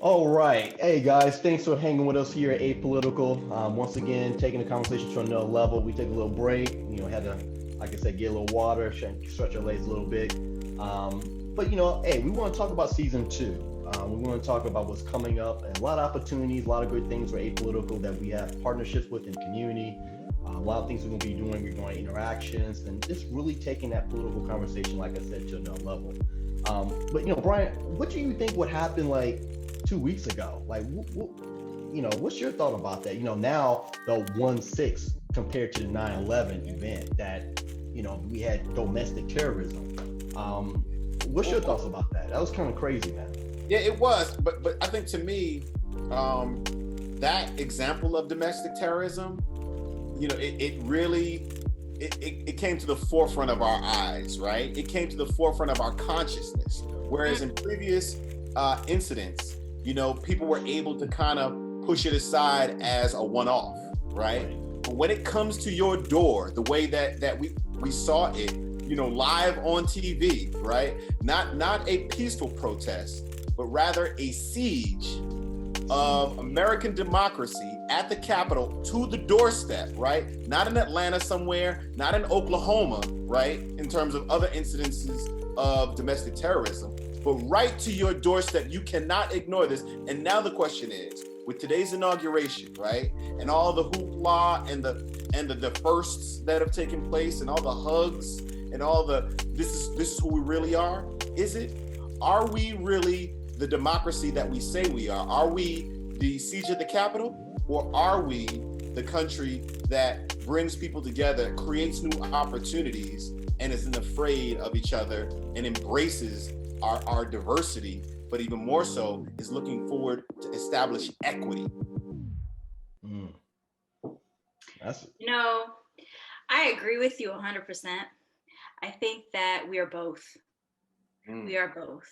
All right. Hey guys, thanks for hanging with us here at Apolitical. Once again, taking the conversation to another level. We take a little break, had to, like I said, get a little water, stretch our legs a little bit. But hey, we want to talk about season two. We want to talk about what's coming up and a lot of opportunities, a lot of good things for Apolitical that we have partnerships with in the community. A lot of things we're going to be doing. We're doing interactions and just really taking that political conversation, like I said, to another level. But Brian, what do you think would happen like 2 weeks ago? Like, what's your thought about that? Now the 1/6 compared to the 9/11 event that we had domestic terrorism. What's your thoughts about that? That was kind of crazy, man. Yeah, it was, but I think to me, that example of domestic terrorism, it really it came to the forefront of our eyes, right? It came to the forefront of our consciousness. Whereas in previous incidents, people were able to kind of push it aside as a one-off, right? But when it comes to your door, the way that we saw it, live on TV, right? Not a peaceful protest, but rather a siege of American democracy at the Capitol to the doorstep, right? Not in Atlanta somewhere, not in Oklahoma, right? In terms of other incidences of domestic terrorism, but right to your doorstep. You cannot ignore this. And now the question is, with today's inauguration, right? And all the hoopla and the firsts that have taken place and all the hugs and all this is who we really are. Are we really the democracy that we say we are? Are we the siege of the Capitol? Or are we the country that brings people together, creates new opportunities, and isn't afraid of each other and embraces our diversity, but even more so is looking forward to establish equity? I agree with you 100%. I think that we are both. We are both.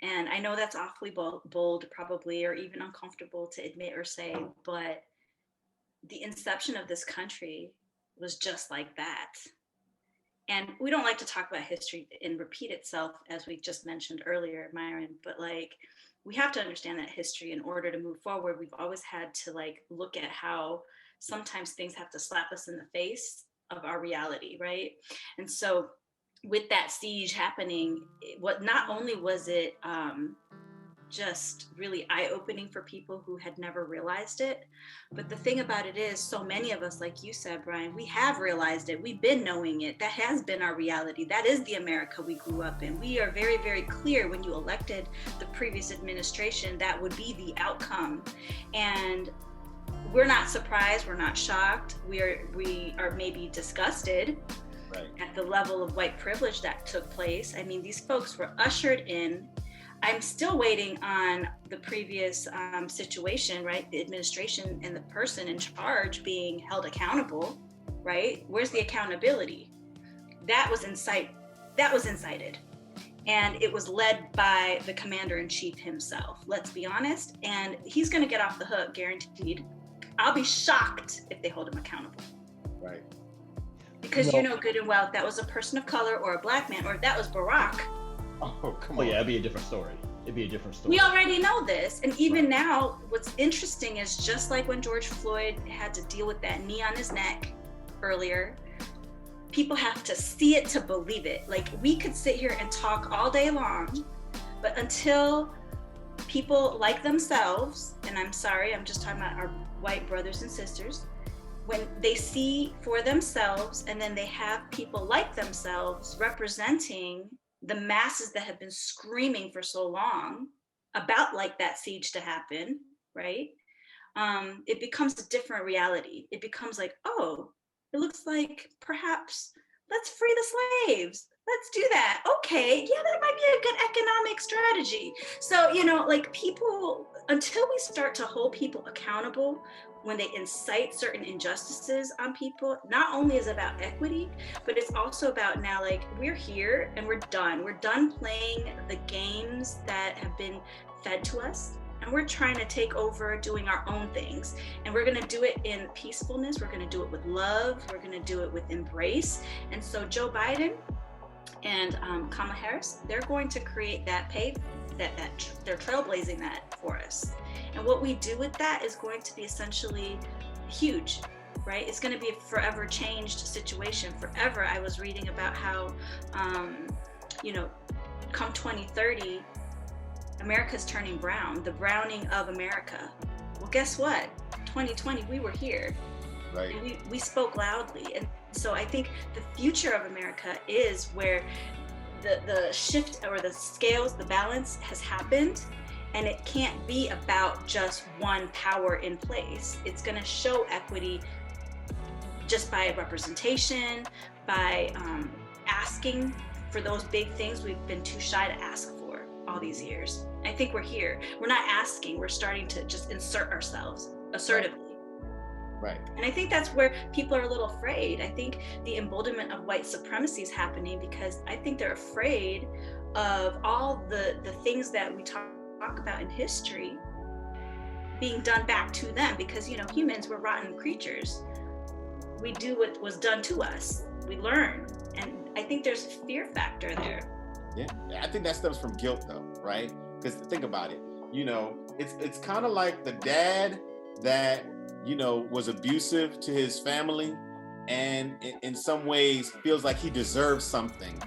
And I know that's awfully bold, probably, or even uncomfortable to admit or say, but the inception of this country was just like that. And we don't like to talk about history and repeat itself, as we just mentioned earlier, Myron, but we have to understand that history in order to move forward. We've always had to look at how sometimes things have to slap us in the face of our reality, right? And so with that siege happening, not only was it just really eye-opening for people who had never realized it, but the thing about it is, so many of us, like you said, Brian, we have realized it. We've been knowing it. That has been our reality. That is the America we grew up in. We are very, very clear when you elected the previous administration, that would be the outcome. And we're not surprised. We're not shocked. We are maybe disgusted. Right. At the level of white privilege that took place. I mean, these folks were ushered in. I'm still waiting on the previous situation, right? The administration and the person in charge being held accountable, right? Where's the accountability? That was incited. And it was led by the commander-in-chief himself, let's be honest. And he's gonna get off the hook, guaranteed. I'll be shocked if they hold him accountable. Right. Because you know good and well, if that was a person of color or a black man, or if that was Barack. Oh, come on. Yeah, it'd be a different story. We already know this. And even now, what's interesting is just like when George Floyd had to deal with that knee on his neck earlier, people have to see it to believe it. We could sit here and talk all day long, but until people like themselves, and I'm sorry, I'm just talking about our white brothers and sisters, when they see for themselves and then they have people like themselves representing the masses that have been screaming for so long about that siege to happen, right? It becomes a different reality. It becomes oh, it looks like perhaps let's free the slaves. Let's do that. Okay, yeah, that might be a good economic strategy. So, people, until we start to hold people accountable when they incite certain injustices on people, not only is it about equity, but it's also about now, we're here and we're done. We're done playing the games that have been fed to us. And we're trying to take over doing our own things. And we're gonna do it in peacefulness. We're gonna do it with love. We're gonna do it with embrace. And so Joe Biden and Kamala Harris, they're going to create that they're trailblazing that for us. And what we do with that is going to be essentially huge, right? It's going to be a forever changed situation. Forever, I was reading about how, come 2030, America's turning brown, the browning of America. Well, guess what? 2020, we were here. Right. And we spoke loudly. And so I think the future of America is where the shift or the scales, the balance has happened, and it can't be about just one power in place. It's going to show equity just by representation, by asking for those big things we've been too shy to ask for all these years. I think we're here. We're not asking, we're starting to just insert ourselves assertively. Right. And I think that's where people are a little afraid. I think the emboldenment of white supremacy is happening because I think they're afraid of all the things that we talk about in history being done back to them, because humans were rotten creatures. We do what was done to us. We learn. And I think there's a fear factor there. Yeah, I think that stems from guilt though, right? Because think about it, it's kind of like the dad that was abusive to his family and in some ways feels like he deserves something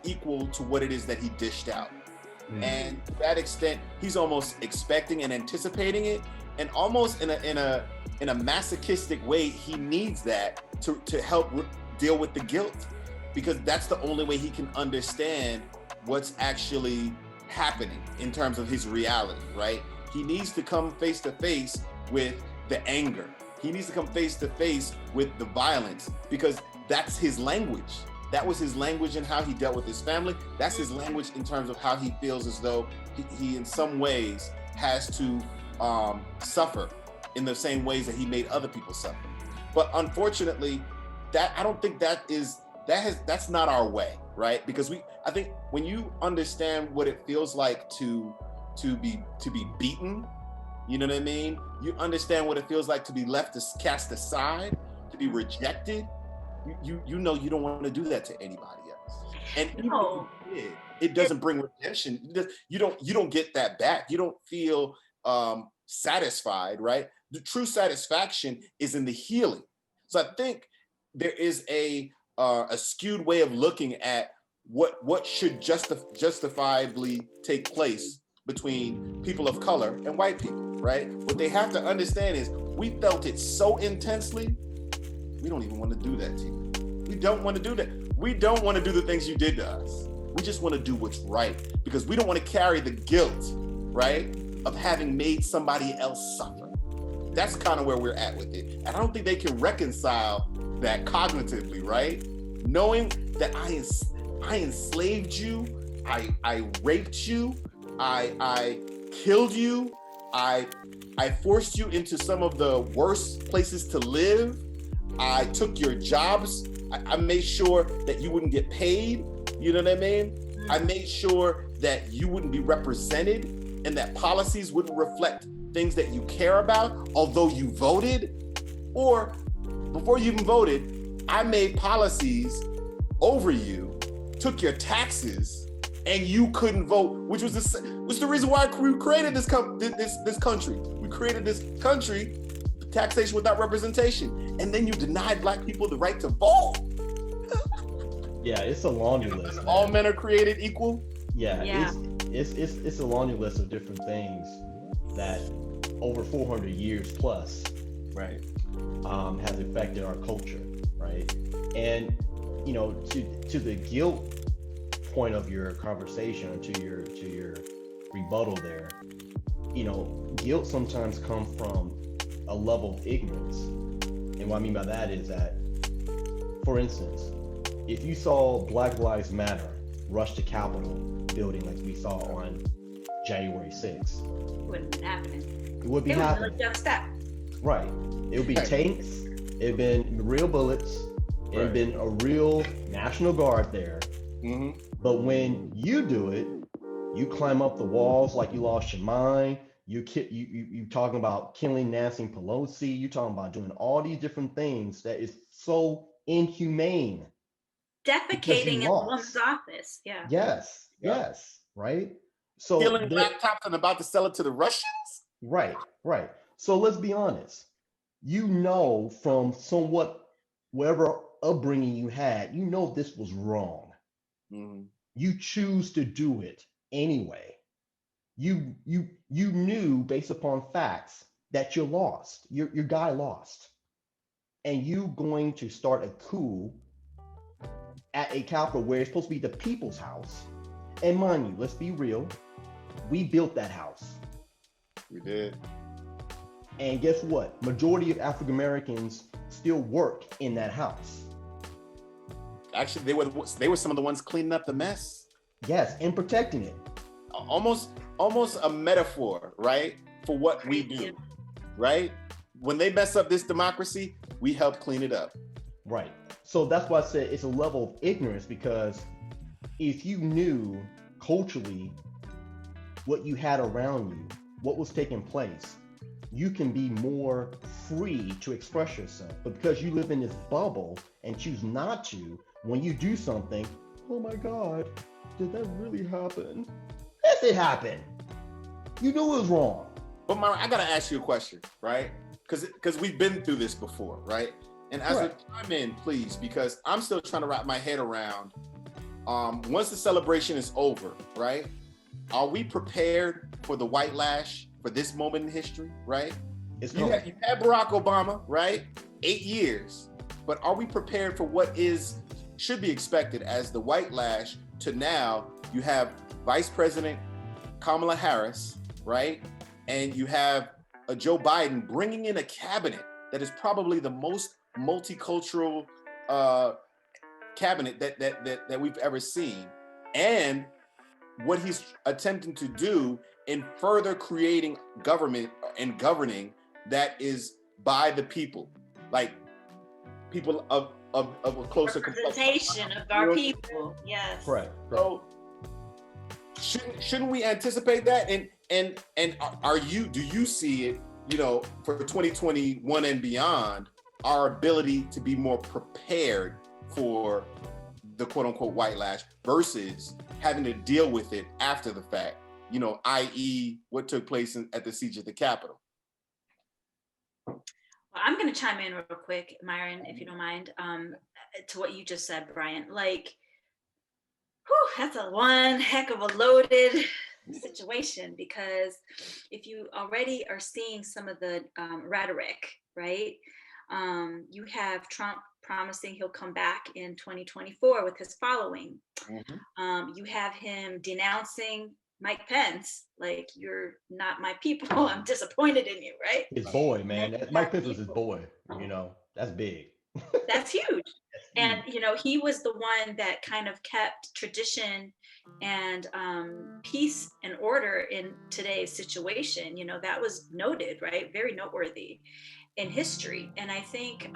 equal to what it is that he dished out. And to that extent, he's almost expecting and anticipating it, and almost in a masochistic way, he needs that to help deal with the guilt, because that's the only way he can understand what's actually happening in terms of his reality, right? He needs to come face to face with the anger. He needs to come face to face with the violence, because that's his language. That was his language in how he dealt with his family. That's his language in terms of how he feels as though he in some ways has to suffer in the same ways that he made other people suffer. But unfortunately, I don't think that's not our way, right? Because I think when you understand what it feels like to be beaten, you know what I mean? You understand what it feels like to be left cast aside, to be rejected. You don't want to do that to anybody else. And even if you did, it doesn't bring redemption. You don't get that back. You don't feel satisfied, right? The true satisfaction is in the healing. So I think there is a skewed way of looking at what should justifiably take place between people of color and white people, right? What they have to understand is we felt it so intensely, we don't even want to do that to you. We don't want to do that. We don't want to do the things you did to us. We just want to do what's right, because we don't want to carry the guilt, right, of having made somebody else suffer. That's kind of where we're at with it. And I don't think they can reconcile that cognitively, right? Knowing that I enslaved you, I raped you, I killed you, I forced you into some of the worst places to live. I took your jobs. I made sure that you wouldn't get paid. You know what I mean? I made sure that you wouldn't be represented and that policies wouldn't reflect things that you care about, although you voted. Or before you even voted, I made policies over you, took your taxes, and you couldn't vote, which was the reason why we created this country. We created this country, taxation without representation, and then you denied Black people the right to vote. Yeah, it's a laundry list. Man. All men are created equal. Yeah. It's a laundry list of different things that over 400 years plus, right, has affected our culture, right? And to the guilt point of your conversation, to your rebuttal there, guilt sometimes comes from a level of ignorance. And what I mean by that is that, for instance, if you saw Black Lives Matter rush the Capitol building like we saw on January 6th, It wouldn't be happening. it would be happening. Right. It would be tanks, it would been real bullets, it would been a real National Guard there. Mm-hmm. But when you do it, you climb up the walls like you lost your mind. You talking about killing Nancy Pelosi. You talking about doing all these different things that is so inhumane. Defecating in one's office. Yeah. Yes. Right. So Stealing laptops and about to sell it to the Russians? right, right. So let's be honest. You know, from somewhat whatever upbringing you had, you know this was wrong. Mhm. You choose to do it anyway. You knew based upon facts that you lost. Your guy lost. And you going to start a coup at a capital where it's supposed to be the people's house. And mind you, let's be real, we built that house. We did. And guess what? Majority of African Americans still work in that house. Actually, they were some of the ones cleaning up the mess. Yes, and protecting it. Almost a metaphor, right? For what we do, right? When they mess up this democracy, we help clean it up. Right. So that's why I said it's a level of ignorance, because if you knew culturally what you had around you, what was taking place, you can be more free to express yourself. But because you live in this bubble and choose not to, when you do something, oh my God, did that really happen? Yes, it happened. You knew it was wrong. But Myron, I gotta ask you a question, right? Because we've been through this before, right? And Azra, chime in, please, because I'm still trying to wrap my head around. Once the celebration is over, right? Are we prepared for the white lash for this moment in history, right? You had Barack Obama, right? 8 years, but are we prepared for what should be expected as the white lash to now? You have Vice President Kamala Harris, right? And you have Joe Biden bringing in a cabinet that is probably the most multicultural cabinet that we've ever seen. And what he's attempting to do in further creating government and governing that is by the people, like people of a closer representation of our people. Yes. Correct. So shouldn't we anticipate that? And do you see it, for 2021 and beyond, our ability to be more prepared for the quote unquote white lash versus having to deal with it after the fact, i.e. what took place at the siege of the Capitol? Well, I'm going to chime in real quick, Myron, if you don't mind, to what you just said, Brian. Like, that's one heck of a loaded situation, because if you already are seeing some of the rhetoric, right? You have Trump promising he'll come back in 2024 with his following. Mm-hmm. You have him denouncing Mike Pence, like, you're not my people. I'm disappointed in you, right? His boy, man. Mike Pence was his boy. That's big. That's huge. And, he was the one that kind of kept tradition and peace and order in today's situation. That was noted, right? Very noteworthy in history. And I think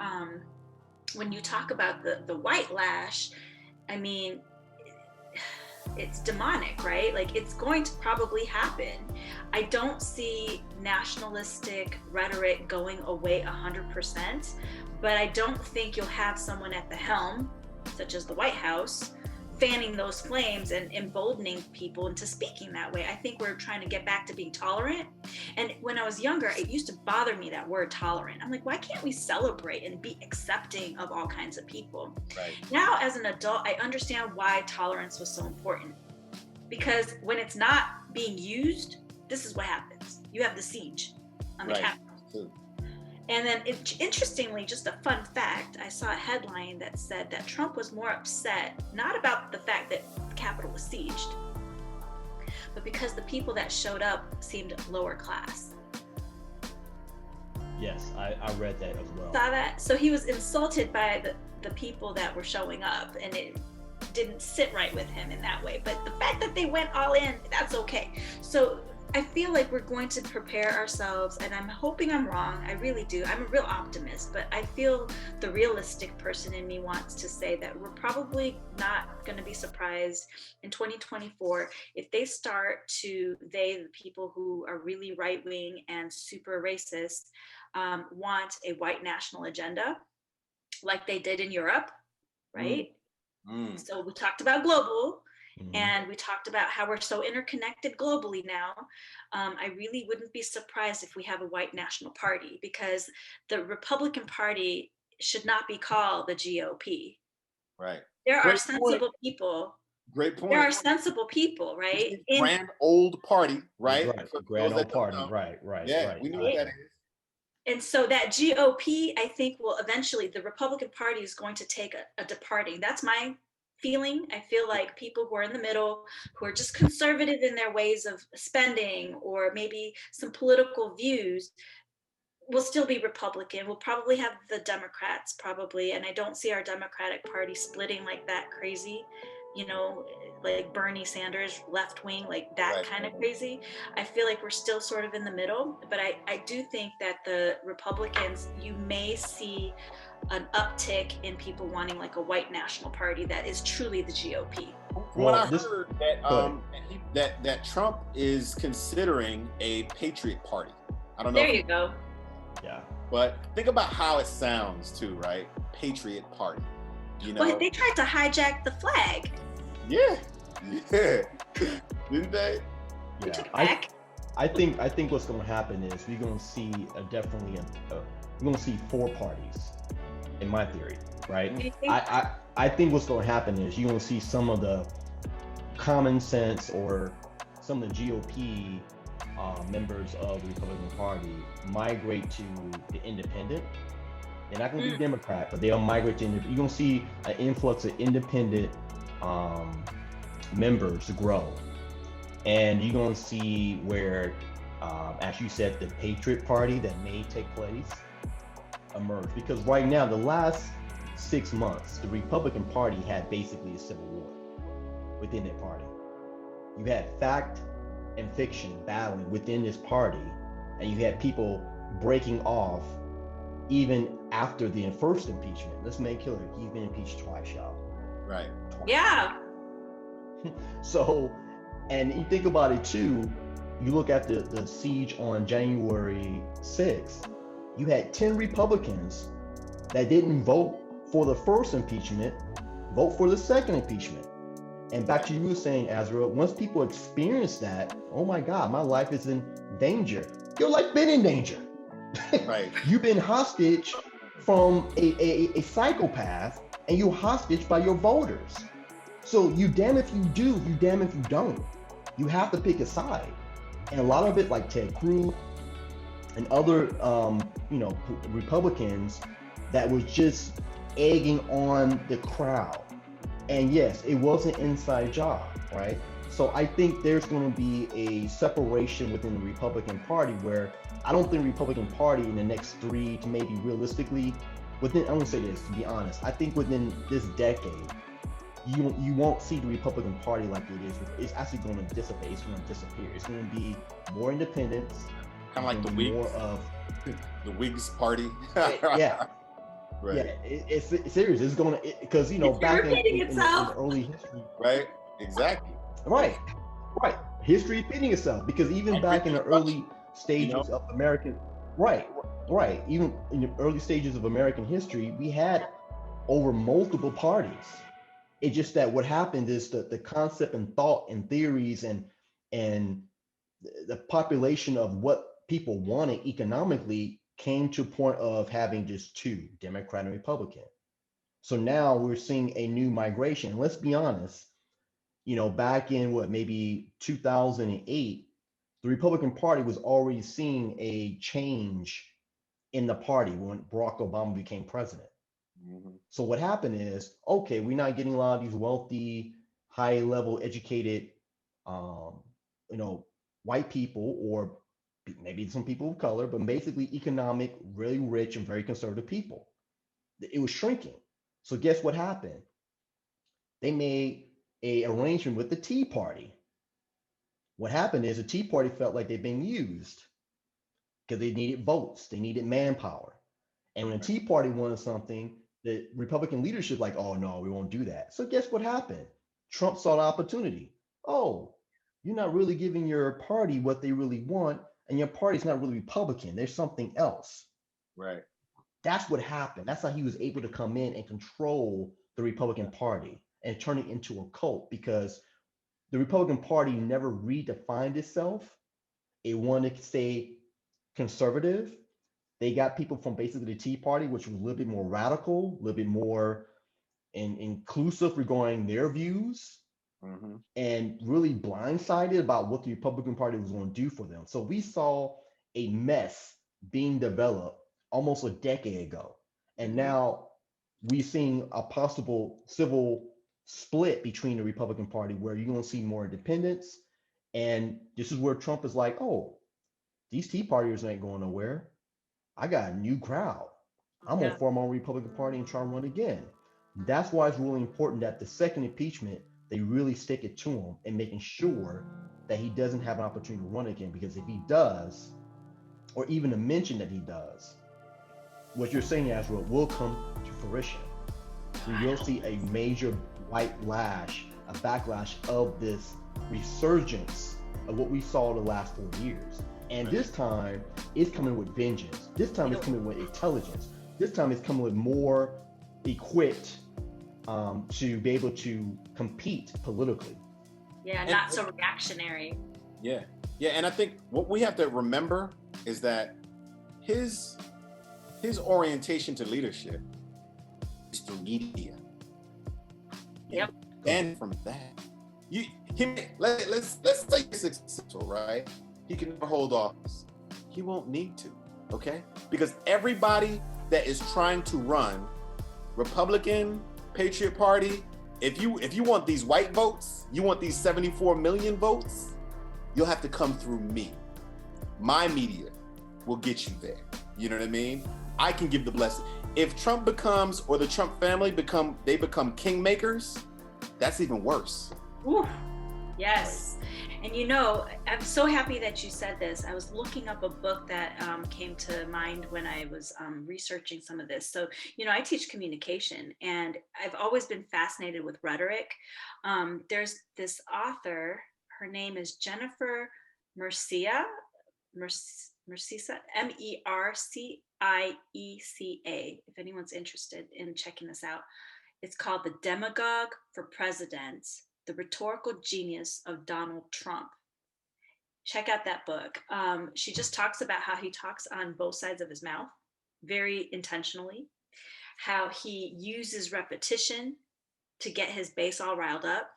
when you talk about the white lash, I mean, it's demonic, right? Like, it's going to probably happen. I don't see nationalistic rhetoric going away 100%, but I don't think you'll have someone at the helm, such as the White House, fanning those flames and emboldening people into speaking that way. I think we're trying to get back to being tolerant. And when I was younger, it used to bother me, that word tolerant. I'm like, why can't we celebrate and be accepting of all kinds of people? Right. Now, as an adult, I understand why tolerance was so important. Because when it's not being used, this is what happens. You have the siege on the Capitol. And then, interestingly, just a fun fact, I saw a headline that said that Trump was more upset, not about the fact that the Capitol was sieged, but because the people that showed up seemed lower class. Yes, I read that as well. Saw that? So he was insulted by the people that were showing up, and it didn't sit right with him in that way. But the fact that they went all in, that's okay. So I feel like we're going to prepare ourselves, and I'm hoping I'm wrong. I really do. I'm a real optimist, but I feel the realistic person in me wants to say that we're probably not going to be surprised in 2024 if they start to, the people who are really right-wing and super racist, want a white national agenda like they did in Europe, right? So we talked about global. And we talked about how we're so interconnected globally now. I really wouldn't be surprised if we have a white national party, because the Republican Party should not be called the GOP. Right. There are Great point. sensible people. Great There point. are sensible people, right? Grand old party, right? Right. For Grand those old that don't party. know. Right. Right. Yeah, Right. we know what Right? that is. And so that GOP, I think, will eventually, the Republican Party is going to take a departing. That's my feeling. I feel like people who are in the middle, who are just conservative in their ways of spending or maybe some political views, will still be Republican. We'll probably have the Democrats, probably. And I don't see our Democratic Party splitting like that crazy, you know, like Bernie Sanders, left wing, like that Right. kind of crazy. I feel like we're still sort of in the middle. But I do think that the Republicans, you may see an uptick in people wanting like a white national party that is truly the GOP. From what I heard that Trump is considering a patriot party. I don't know. There you go. Yeah. But think about how it sounds too, right? Patriot party. You know. Well, they tried to hijack the flag. Yeah. Yeah. Didn't they? They took it Yeah. back. I think what's going to happen is we're going to see we're going to see four parties, in my theory, right? Do you think? I think what's going to happen is you're going to see some of the common sense or some of the GOP members of the Republican Party migrate to the independent. They're not going to be Democrat, but they'll migrate to independent. You're going to see an influx of independent members grow. And you're going to see where, as you said, the Patriot Party that may take place emerge. Because right now, the last 6 months, the Republican Party had basically a civil war within that party. You had fact and fiction battling within this party, and you had people breaking off even after the first impeachment. Let's make clear, he's been impeached twice, y'all. Right. Twice. Yeah. So, and you think about it too, you look at the siege on January 6th, you had 10 Republicans that didn't vote for the first impeachment, vote for the second impeachment. And back to you were saying, Azra, once people experience that, oh my God, my life is in danger. Your life been in danger. Right. You've been hostage from a psychopath, and you're hostage by your voters. So you damn if you do, you damn if you don't. You have to pick a side. And a lot of it, like Ted Cruz and other Republicans that was just egging on the crowd. And yes, it was an inside job, right? So I think there's going to be a separation within the Republican Party where I don't think the Republican Party in the next 3 to maybe realistically, within, I'm going to say this, to be honest, I think within this decade, you won't see the Republican Party like it is. It's actually going to dissipate. It's going to disappear. It's going to be more independence. Kind of like the Whigs. More of the Whigs party. Yeah. Right. Yeah, it's serious. It's going to, because It's back repeating in itself. early history. Right. Exactly. Right. History repeating itself, because even back in the early stages of American, even in the early stages of American history, we had over multiple parties. It's just that what happened is that the concept and thought and theories and the population of what people wanted economically came to a point of having just two, Democrat and Republican. So now we're seeing a new migration. Let's be honest, back in maybe 2008, the Republican Party was already seeing a change in the party when Barack Obama became president. Mm-hmm. So what happened is, okay, we're not getting a lot of these wealthy, high-level educated, white people, or maybe some people of color, but basically economic, really rich and very conservative people. It was shrinking. So guess what happened? They made an arrangement with the Tea Party. What happened is the Tea Party felt like they're being used because they needed votes, they needed manpower. And when the Tea Party wanted something, the Republican leadership like, oh no, we won't do that. So guess what happened? Trump saw the opportunity. Oh, you're not really giving your party what they really want, and your party's not really Republican. There's something else. Right. That's what happened. That's how he was able to come in and control the Republican Party and turn it into a cult, because the Republican Party never redefined itself. It wanted to stay conservative. They got people from basically the Tea Party, which was a little bit more radical, a little bit more inclusive regarding their views, Mm-hmm. and really blindsided about what the Republican Party was going to do for them. So we saw a mess being developed almost a decade ago. And now we've seen a possible civil split between the Republican Party where you're going to see more independents. And this is where Trump is like, oh, these Tea Partiers ain't going nowhere. I got a new crowd. I'm going Yeah. to form my Republican Party and try to run again. That's why it's really important that the second impeachment, they really stick it to him and making sure that he doesn't have an opportunity to run again. Because if he does, or even a mention that he does, what you're saying, Azra, will come to fruition. We will see a major white lash, a backlash of this resurgence of what we saw the last 4 years. And this time, it's coming with vengeance. This time, it's coming with intelligence. This time, it's coming with more equipped to be able to compete politically. Yeah, not so reactionary. Yeah, yeah, and I think what we have to remember is that his orientation to leadership is through media. Yep. And from that, let's say he's successful, right? He can never hold office. He won't need to, okay? Because everybody that is trying to run Republican, Patriot Party, if you want these white votes, you want these 74 million votes, you'll have to come through me. My media will get you there. You know what I mean? I can give the blessing. If Trump becomes, or the Trump family become kingmakers, that's even worse. Ooh, yes. And you know, I'm so happy that you said this. I was looking up a book that came to mind when I was researching some of this. So, you know, I teach communication and I've always been fascinated with rhetoric. There's this author, her name is Jennifer Mercia, Mercica, if anyone's interested in checking this out. It's called The Demagogue for President, The Rhetorical Genius of Donald Trump. Check out that book. She just talks about how he talks on both sides of his mouth, very intentionally, how he uses repetition to get his base all riled up,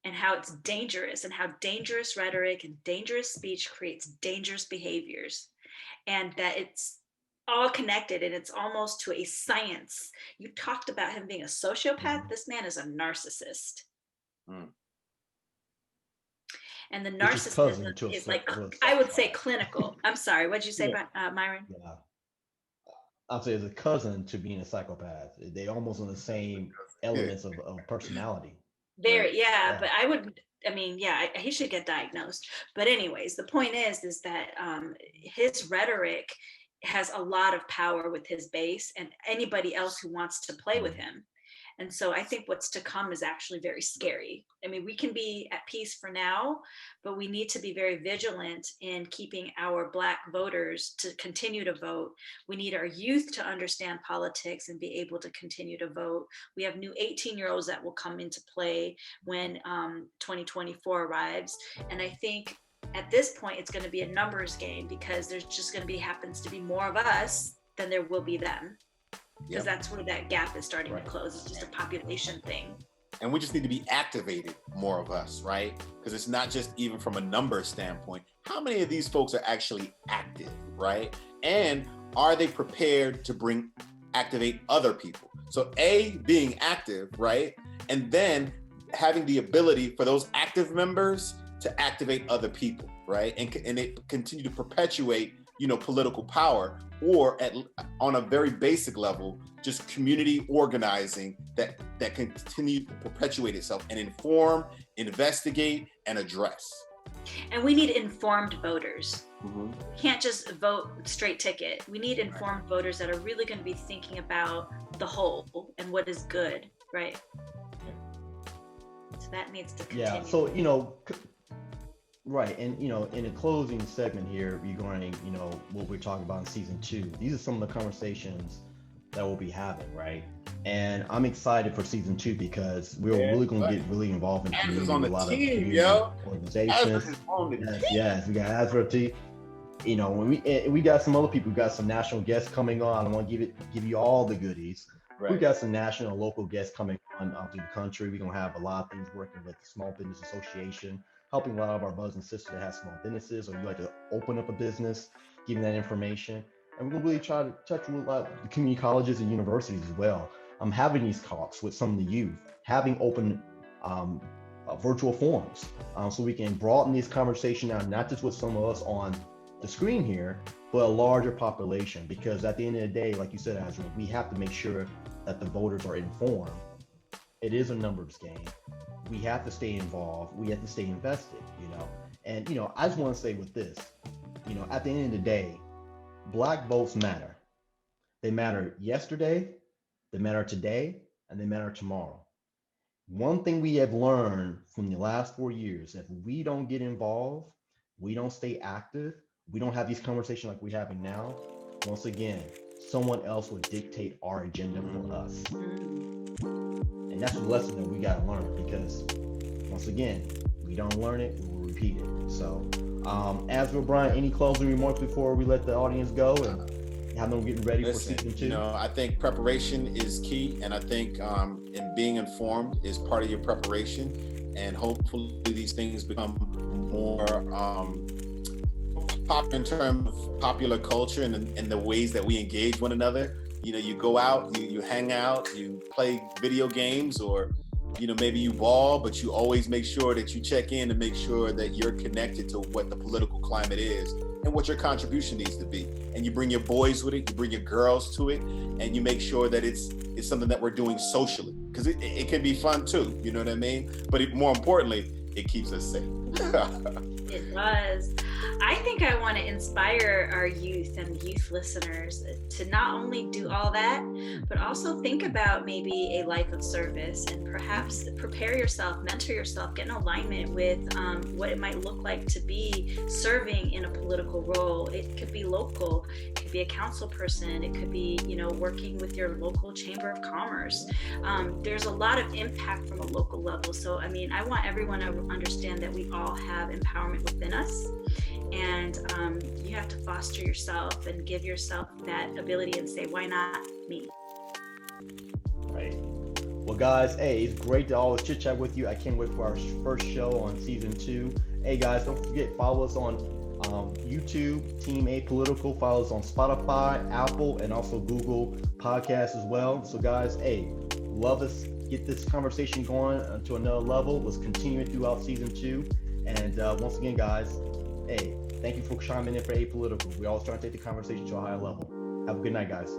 and how it's dangerous, and how dangerous rhetoric and dangerous speech creates dangerous behaviors, and that it's all connected and it's almost to a science. You talked about him being a sociopath. This man is a narcissist. And the narcissism is like, I would say clinical. I'm sorry, what'd you say, Myron? Yeah. I'll say it's a cousin to being a psychopath. They almost on the same elements of personality. Very, yeah, but he should get diagnosed. But anyways, the point is that his rhetoric has a lot of power with his base and anybody else who wants to play with him. And so I think what's to come is actually very scary. I mean, we can be at peace for now, but we need to be very vigilant in keeping our Black voters to continue to vote. We need our youth to understand politics and be able to continue to vote. We have new 18-year-olds that will come into play when 2024 arrives. And I think at this point, it's going to be a numbers game because there's just going to happens to be more of us than there will be them. Because that's where that gap is starting to close. It's just a population thing. And we just need to be activated, more of us, right? Because it's not just even from a number standpoint. How many of these folks are actually active, right? And are they prepared to activate other people? So being active, right? And then having the ability for those active members to activate other people, right? And it continue to perpetuate, political power, or on a very basic level, just community organizing that can continue to perpetuate itself and inform, investigate, and address. And we need informed voters. We can't just vote straight ticket. We need informed voters that are really going to be thinking about the whole and what is good, right? So that needs to continue. Yeah, so, right, and in the closing segment here regarding what we're talking about in season 2, these are some of the conversations that we'll be having, right? And I'm excited for season 2 because we're really going to get really involved in community Azra's on with the a lot team, of community yo. organizations. Azra's on the Yes, team. yes, we got Azra T. You know, when we got some other people, we got some national guests coming on. I want to give you all the goodies. Right. We got some national and local guests coming on out through the country. We're gonna have a lot of things working with the Small Business Association, helping a lot of our brothers and sisters that have small businesses or you like to open up a business, giving that information. And we're gonna really try to touch with a lot of the community colleges and universities as well. I'm having these talks with some of the youth, having open virtual forums, so we can broaden this conversation out, not just with some of us on the screen here, but a larger population. Because at the end of the day, like you said, Azra, we have to make sure that the voters are informed. It is a numbers game. We have to stay involved. We have to stay invested, you know. And, you know, I just want to say with this, you know, at the end of the day, Black votes matter. They matter yesterday, they matter today, and they matter tomorrow. One thing we have learned from the last 4 years, if we don't get involved, we don't stay active, we don't have these conversations like we're having now, once again, someone else will dictate our agenda for us. And that's a lesson that we got to learn, because once again, we don't learn it, we will repeat it. So, Azra, Brian, any closing remarks before we let the audience go and have them getting ready for season 2? You know, I think preparation is key, and I think in being informed is part of your preparation, and hopefully these things become more popular in terms of popular culture and the ways that we engage one another. You know, you go out, you hang out, you play video games, or, you know, maybe you ball, but you always make sure that you check in and make sure that you're connected to what the political climate is and what your contribution needs to be. And you bring your boys with it, you bring your girls to it, and you make sure that it's something that we're doing socially, because it can be fun too, you know what I mean? But more importantly, it keeps us safe. It does. I think I want to inspire our youth and youth listeners to not only do all that, but also think about maybe a life of service, and perhaps prepare yourself, mentor yourself, get in alignment with what it might look like to be serving in a political role. It could be local, it could be a council person, it could be, you know, working with your local chamber of commerce. There's a lot of impact from a local level. So, I mean, I want everyone to understand that we all have empowerment within us. And you have to foster yourself and give yourself that ability and say, why not me? Right. Well, guys, hey, it's great to always chit chat with you. I can't wait for our first show on season 2. Hey, guys, don't forget, follow us on YouTube, Team Apolitical. Follow us on Spotify, Apple, and also Google Podcasts as well. So, guys, hey, love us. Get this conversation going to another level. Let's continue it throughout season 2. And once again, guys, hey, thank you for chiming in for Apolitical. We always try to take the conversation to a higher level. Have a good night, guys.